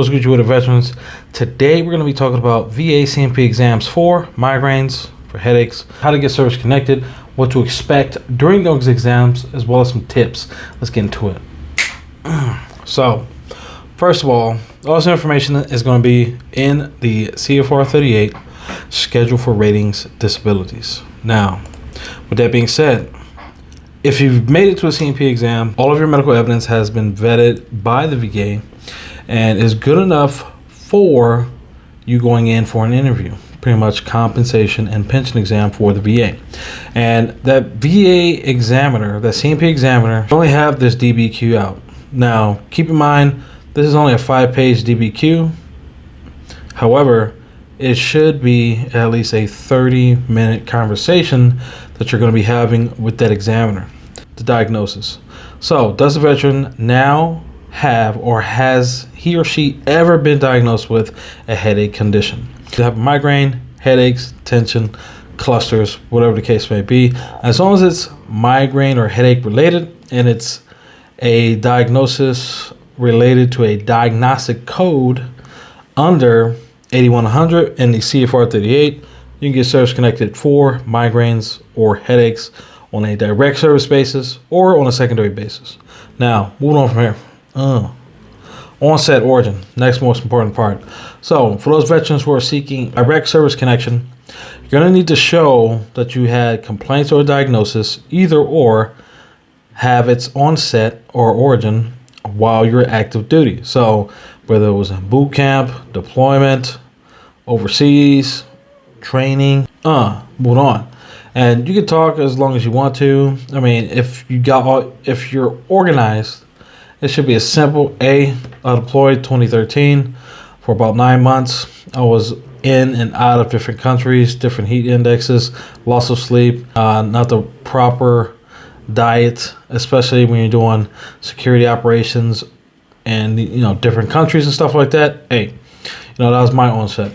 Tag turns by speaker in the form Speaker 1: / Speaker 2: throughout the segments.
Speaker 1: What's good, you with the veterans? Today we're going to be talking about VA C&P exams for migraines, for headaches, how to get service connected, what to expect during those exams, as well as some tips. Let's get into it. So, first of all this information is going to be in the CFR 38 schedule for ratings disabilities. Now, with that being said, if you've made it to a C&P exam, all of your medical evidence has been vetted by the VA and is good enough for you going in for an interview, pretty much compensation and pension exam for the VA. And that VA examiner, that C&P examiner, only have this DBQ out. Now, keep in mind, this is only a 5-page DBQ. However, it should be at least a 30-minute conversation that you're going to be having with that examiner. The diagnosis. So, does the veteran now have, or has he or she ever been diagnosed with a headache condition? You have a migraine, headaches, tension, clusters, whatever the case may be. As long as it's migraine or headache related and it's a diagnosis related to a diagnostic code under 8100 in the CFR 38, you can get service connected for migraines or headaches on a direct service basis or on a secondary basis. Now, moving on from here. Onset origin, next most important part. So for those veterans who are seeking direct service connection, you're going to need to show that you had complaints or diagnosis, either or, have its onset or origin while you're active duty. So whether it was in boot camp, deployment, overseas, training, moving on. And you can talk as long as you want to. I mean, if you're organized, it should be a simple I deployed 2013 for about 9 months. I was in and out of different countries, different heat indexes, loss of sleep, not the proper diet, especially when you're doing security operations and different countries and stuff like that. That was my onset.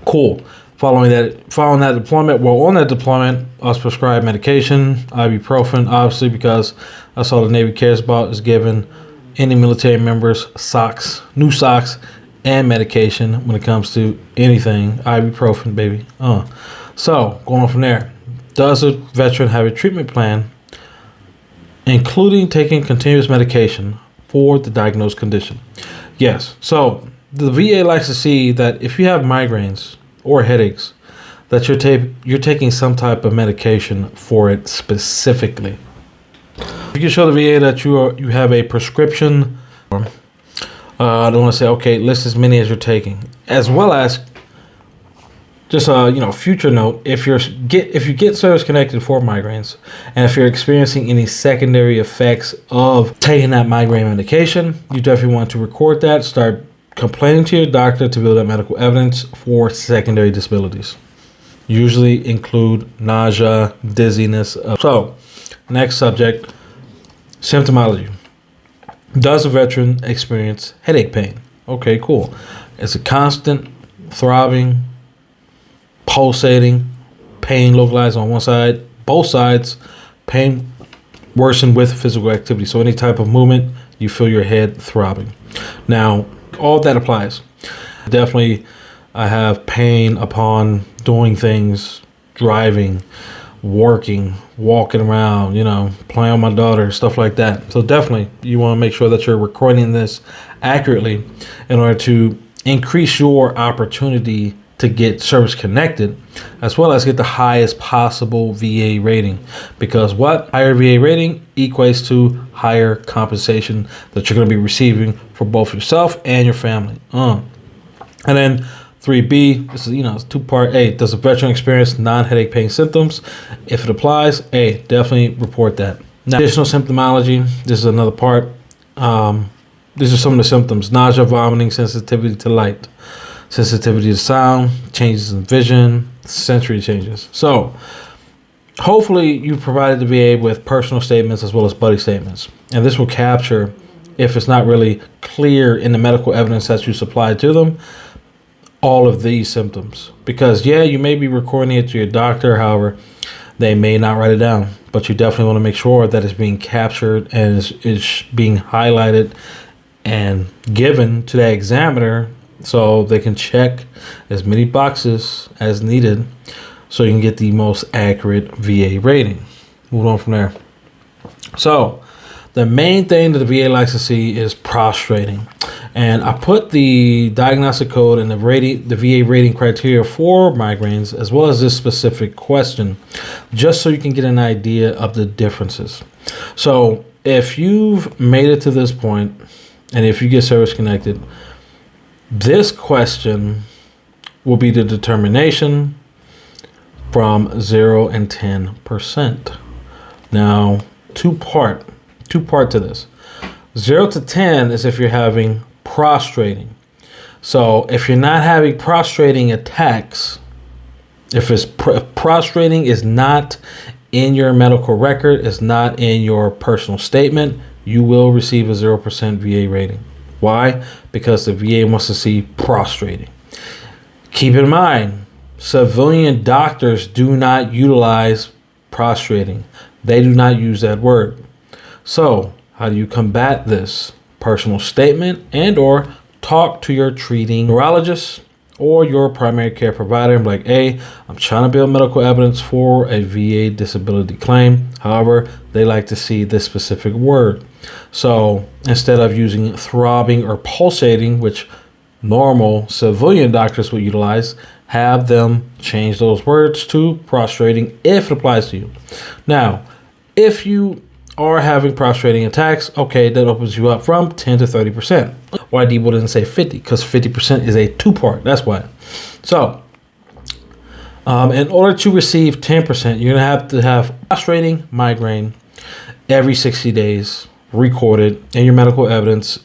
Speaker 1: Cool. Following that deployment, on that deployment, I was prescribed medication, ibuprofen, obviously, because that's all the Navy cares about, is giving any military members socks, new socks, and medication when it comes to anything. Ibuprofen, baby. So, going on from there, does a veteran have a treatment plan, including taking continuous medication for the diagnosed condition? Yes. So, the VA likes to see that if you have migraines or headaches, that you're taking some type of medication for it specifically. You can show the VA that you have a prescription. I don't want to say, okay, list as many as you're taking, as well as just a future note. If you get service connected for migraines, and if you're experiencing any secondary effects of taking that migraine medication, you definitely want to record that. Start complaining to your doctor to build up medical evidence for secondary disabilities. Usually include nausea, dizziness. So, next subject, symptomology. Does a veteran experience headache pain? Okay, cool. It's a constant, throbbing, pulsating, pain localized on one side, both sides, pain worsened with physical activity. So any type of movement, you feel your head throbbing. Now, all that applies. Definitely, I have pain upon doing things, driving, working, walking around, playing with my daughter, stuff like that. So definitely, you want to make sure that you're recording this accurately in order to increase your opportunity to get service connected, as well as get the highest possible VA rating. Because higher VA rating equates to higher compensation that you're going to be receiving for both yourself and your family. And then 3B, this is it's two-part. A, does a veteran experience non-headache pain symptoms? If it applies, definitely report that. Now, additional symptomology, this is another part. These are some of the symptoms: nausea, vomiting, sensitivity to light, sensitivity to sound, changes in vision, sensory changes. So, hopefully you provided the VA with personal statements as well as buddy statements. And this will capture, if it's not really clear in the medical evidence that you supplied to them, all of these symptoms. Because, you may be recording it to your doctor, however, they may not write it down. But you definitely want to make sure that it's being captured and is being highlighted and given to that examiner so they can check as many boxes as needed so you can get the most accurate VA rating. Move on from there. So the main thing that the VA likes to see is prostrating. And I put the diagnostic code and the VA rating criteria for migraines, as well as this specific question, just so you can get an idea of the differences. So if you've made it to this point, and if you get service connected, this question will be the determination from 0 and 10%. Now, two part to this. 0 to 10 is if you're having prostrating. So if you're not having prostrating attacks, if it's prostrating is not in your medical record, it's not in your personal statement, you will receive a 0% VA rating. Why? Because the VA wants to see prostrating. Keep in mind, civilian doctors do not utilize prostrating. They do not use that word. So how do you combat this? Personal statement and or talk to your treating neurologist or your primary care provider and be like, hey, I'm trying to build medical evidence for a VA disability claim. However, they like to see this specific word. So instead of using throbbing or pulsating, which normal civilian doctors would utilize, have them change those words to prostrating if it applies to you. Now, if you are having prostrating attacks, okay, that opens you up from 10 to 30%. Why Debo didn't say 50? Because 50% is a two-part. That's why. So, in order to receive 10%, you're going to have prostrating migraine every 60 days, recorded in your medical evidence,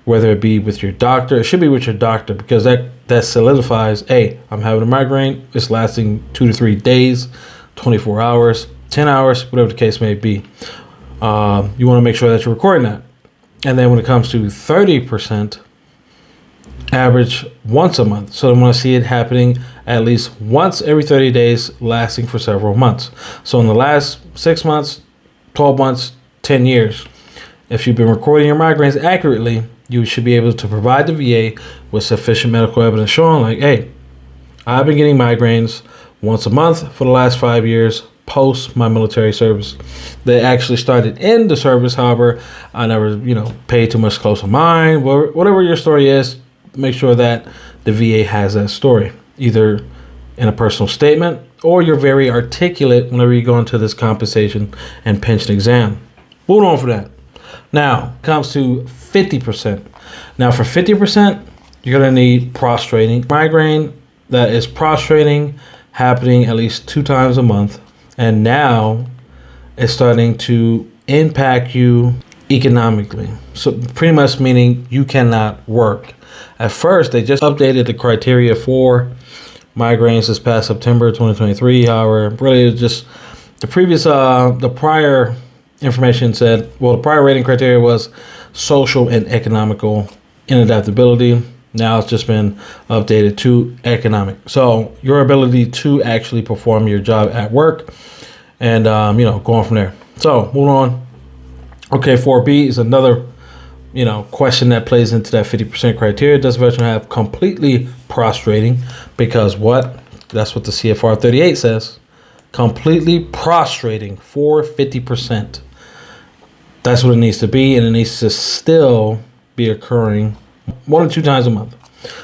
Speaker 1: whether it be with your doctor. It should be with your doctor because that solidifies, hey, I'm having a migraine. It's lasting 2 to 3 days, 24 hours, 10 hours, whatever the case may be. You want to make sure that you're recording that. And then when it comes to 30%, average once a month. So I want to see it happening at least once every 30 days, lasting for several months. So in the last 6 months, 12 months, 10 years, if you've been recording your migraines accurately, you should be able to provide the VA with sufficient medical evidence showing like, hey, I've been getting migraines once a month for the last 5 years post my military service. They actually started in the service. However, I never, paid too much close mind. Whatever your story is, make sure that the VA has that story, either in a personal statement or you're very articulate whenever you go into this compensation and pension exam. Moving on for that. Now, it comes to 50%. Now, for 50%, you're going to need prostrating. Migraine that is prostrating, happening at least 2 times a month. And now it's starting to impact you economically. So pretty much meaning you cannot work. At first, they just updated the criteria for migraines this past September 2023. However, really it's just the prior information said, the prior rating criteria was social and economical inadaptability. Now it's just been updated to economic. So your ability to actually perform your job at work and, going from there. So moving on. Okay, 4B is another, question that plays into that 50% criteria. Does the veteran have completely prostrating? Because what? That's what the CFR 38 says. Completely prostrating for 50%. That's what it needs to be, and it needs to still be occurring 1 to 2 times a month.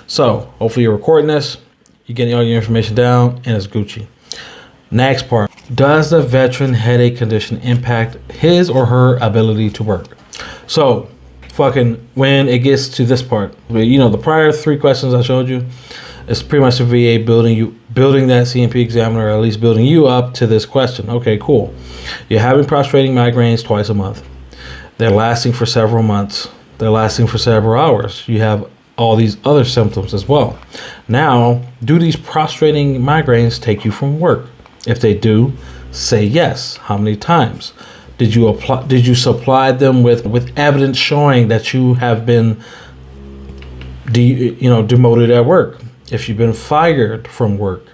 Speaker 1: So hopefully you're recording this, you're getting all your information down, and it's Gucci. Next part. Does the veteran headache condition impact his or her ability to work? So when it gets to this part, the prior 3 questions I showed you, it's pretty much the VA building that C&P examiner, or at least building you up to this question. Okay, cool. You're having prostrating migraines twice a month. They're lasting for several months. They're lasting for several hours. You have all these other symptoms as well. Now, do these prostrating migraines take you from work? If they do, say yes. How many times? Did you supply them with evidence showing that you have been demoted at work? If you've been fired from work,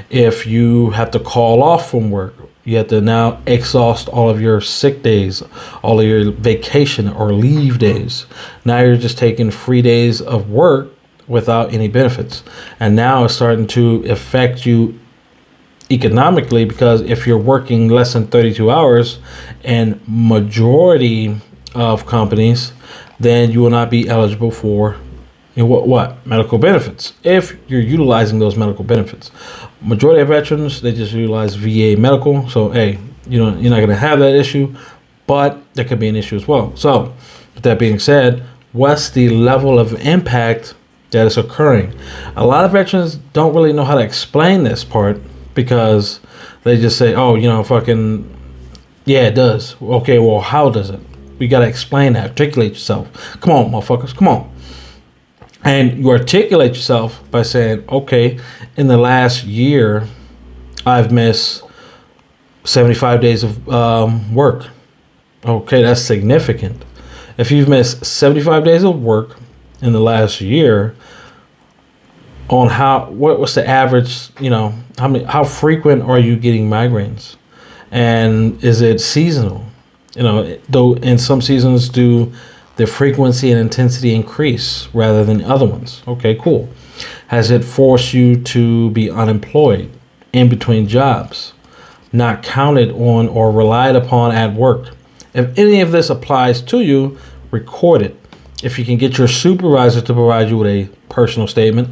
Speaker 1: if you have to call off from work, You have to now exhaust all of your sick days, all of your vacation or leave days. Now you're just taking free days of work without any benefits. And now it's starting to affect you economically, because if you're working less than 32 hours and majority of companies, then you will not be eligible for what medical benefits if you're utilizing those medical benefits. Majority of veterans, they just utilize VA medical, so hey, you're not going to have that issue, but there could be an issue as well. So with that being said, what's the level of impact that is occurring? A lot of veterans don't really know how to explain this part, because they just say, oh, fucking yeah, it does. Okay, well, how does it? You got to explain that, articulate yourself. Come on, motherfuckers, come on. And you articulate yourself by saying, okay, in the last year, I've missed 75 days of work. Okay, that's significant. If you've missed 75 days of work in the last year, on what's the average, how frequent are you getting migraines? And is it seasonal? Though in some seasons do the frequency and intensity increase rather than other ones. Okay, cool. Has it forced you to be unemployed, in between jobs, not counted on or relied upon at work? If any of this applies to you, record it. If you can get your supervisor to provide you with a personal statement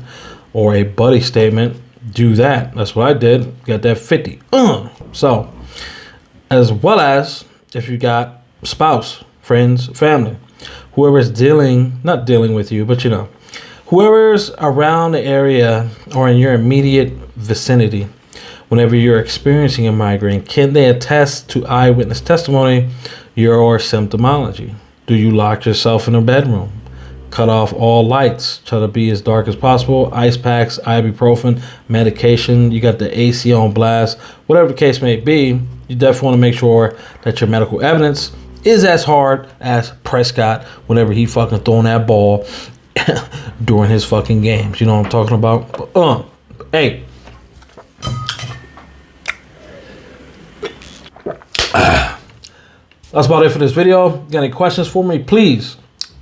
Speaker 1: or a buddy statement, do that. That's what I did. Got that 50. So, as well as if you got spouse, friends, family, whoever's not dealing with you, but whoever's around the area or in your immediate vicinity, whenever you're experiencing a migraine, can they attest to eyewitness testimony, your symptomology? Do you lock yourself in a bedroom? Cut off all lights. Try to be as dark as possible. Ice packs, ibuprofen, medication. You got the AC on blast. Whatever the case may be, you definitely want to make sure that your medical evidence is as hard as Prescott whenever he fucking throwing that ball during his fucking games. You know what I'm talking about? Hey. That's about it for this video. Got any questions for me? Please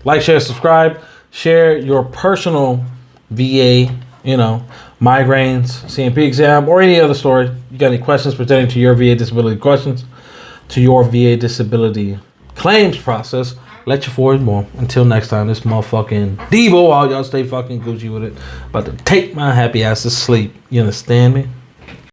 Speaker 1: like, share, subscribe. Share your personal VA, migraines, C&P exam, or any other story. You got any questions pertaining to your VA disability questions, to your VA disability claims process? Let you forward more. Until next time, this motherfucking Debo, all y'all stay fucking Gucci with it. About to take my happy ass to sleep. You understand me?